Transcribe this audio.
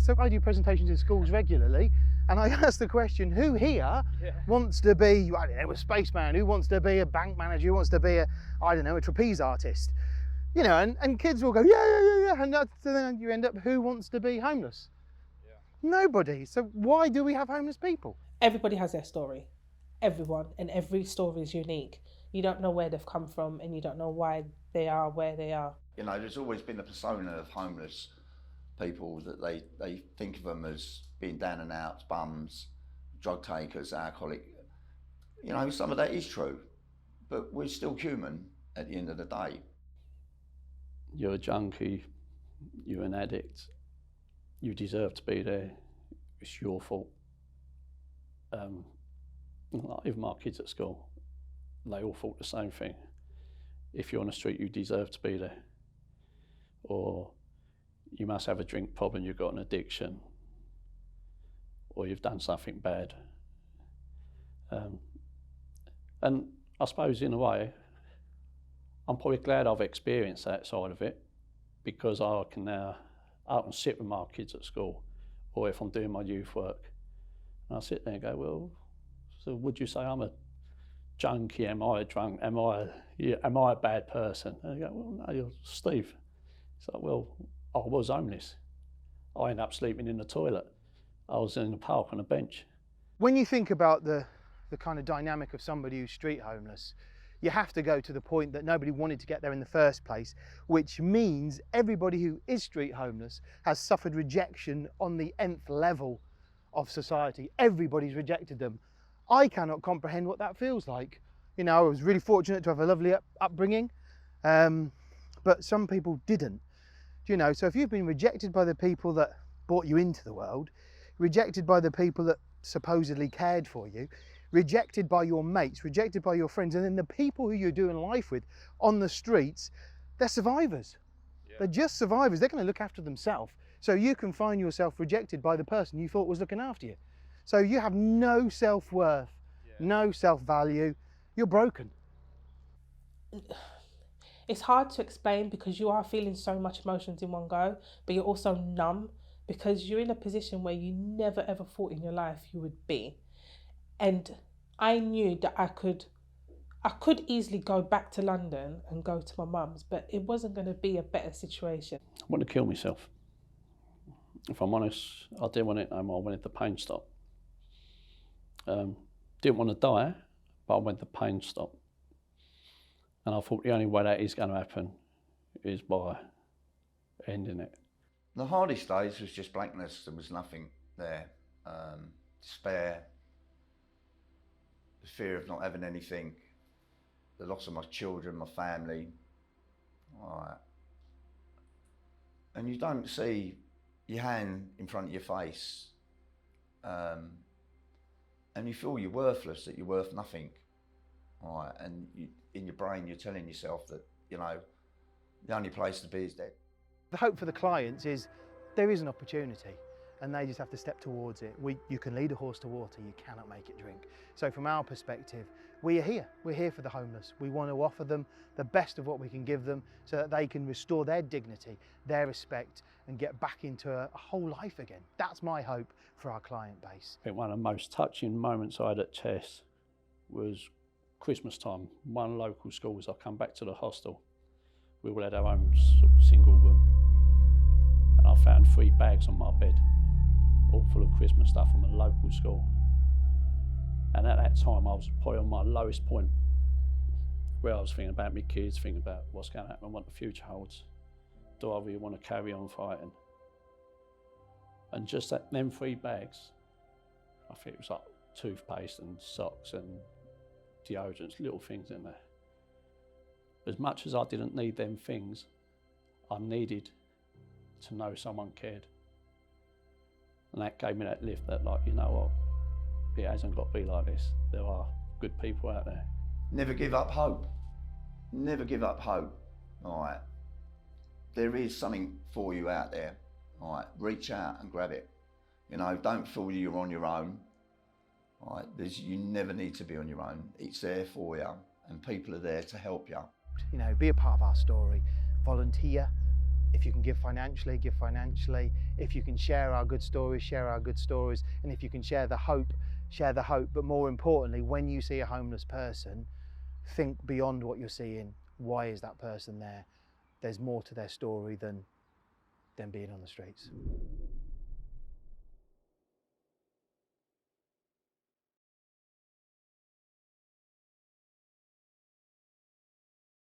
So I do presentations in schools regularly, and I ask the question, who here wants to be, I don't know, a spaceman? Who wants to be a bank manager? Who wants to be a, I don't know, a trapeze artist? You know, and kids will go, yeah, and then you end up, who wants to be homeless? Yeah. Nobody. So why do we have homeless people? Everybody has their story. Everyone, and every story is unique. You don't know where they've come from, and you don't know why they are where they are. You know, there's always been a persona of homeless people that they think of them as being down and out, bums, drug takers, alcoholic. You know, some of that is true, but we're still human at the end of the day. You're a junkie, you're an addict, you deserve to be there, it's your fault. Even my kids at school, they all thought the same thing. If you're on the street, you deserve to be there. Or you must have a drink problem, you've got an addiction, or you've done something bad. And I suppose in a way, I'm probably glad I've experienced that side of it, because I can sit with my kids at school, or if I'm doing my youth work, and I sit there and go, well, so would you say I'm a junkie? Am I a drunk? Am I a bad person? And they go, well, no, you're Steve. It's like, well, I was homeless. I ended up sleeping in the toilet. I was in the park on a bench. When you think about the kind of dynamic of somebody who's street homeless, you have to go to the point that nobody wanted to get there in the first place, which means everybody who is street homeless has suffered rejection on the nth level of society. Everybody's rejected them. I cannot comprehend what that feels like. You know, I was really fortunate to have a lovely upbringing, but some people didn't. You know, so if you've been rejected by the people that brought you into the world, rejected by the people that supposedly cared for you, rejected by your mates, rejected by your friends, and then the people who you're doing life with on the streets, they're survivors. Yeah. They're just survivors. They're going to look after themselves. So you can find yourself rejected by the person you thought was looking after you. So you have no self-worth, no self-value. You're broken. It's hard to explain because you are feeling so much emotions in one go, but you're also numb because you're in a position where you never ever thought in your life you would be. And I knew that I could easily go back to London and go to my mum's, but it wasn't going to be a better situation. I wanted to kill myself. If I'm honest, I didn't want it no more. I wanted the pain to stop. Didn't want to die, but I wanted the pain to stop. And I thought the only way that is going to happen is by ending it. The hardest days was just blankness. There was nothing there. Despair, the fear of not having anything, the loss of my children, my family. And you don't see your hand in front of your face, and you feel you're worthless, that you're worth nothing. And in your brain you're telling yourself that, you know, the only place to be is dead. The hope for the clients is there is an opportunity and they just have to step towards it. You can lead a horse to water, you cannot make it drink. So from our perspective, we are here. We're here for the homeless. We want to offer them the best of what we can give them so that they can restore their dignity, their respect, and get back into a whole life again. That's my hope for our client base. I think one of the most touching moments I had at Chess was Christmas time. One local school, as I come back to the hostel, we all had our own sort of single room, and I found 3 bags on my bed, all full of Christmas stuff from a local school. And at that time I was probably on my lowest point, where I was thinking about my kids, thinking about what's going to happen and what the future holds. Do I really want to carry on fighting? And just them 3 bags, I think it was like toothpaste and socks and deodorants, little things in there. As much as I didn't need them things, I needed to know someone cared. And that gave me that lift that, like, you know what, it hasn't got to be like this. There are good people out there. Never give up hope. Never give up hope. All right. There is something for you out there. All right. Reach out and grab it. You know, don't feel you're on your own. All right. You never need to be on your own. It's there for you, and people are there to help you. You know, be a part of our story. Volunteer, If you can give financially, give financially. If you can share our good stories, share our good stories. And if you can share the hope, share the hope. But more importantly, when you see a homeless person, think beyond what you're seeing. Why is that person there? There's more to their story than being on the streets.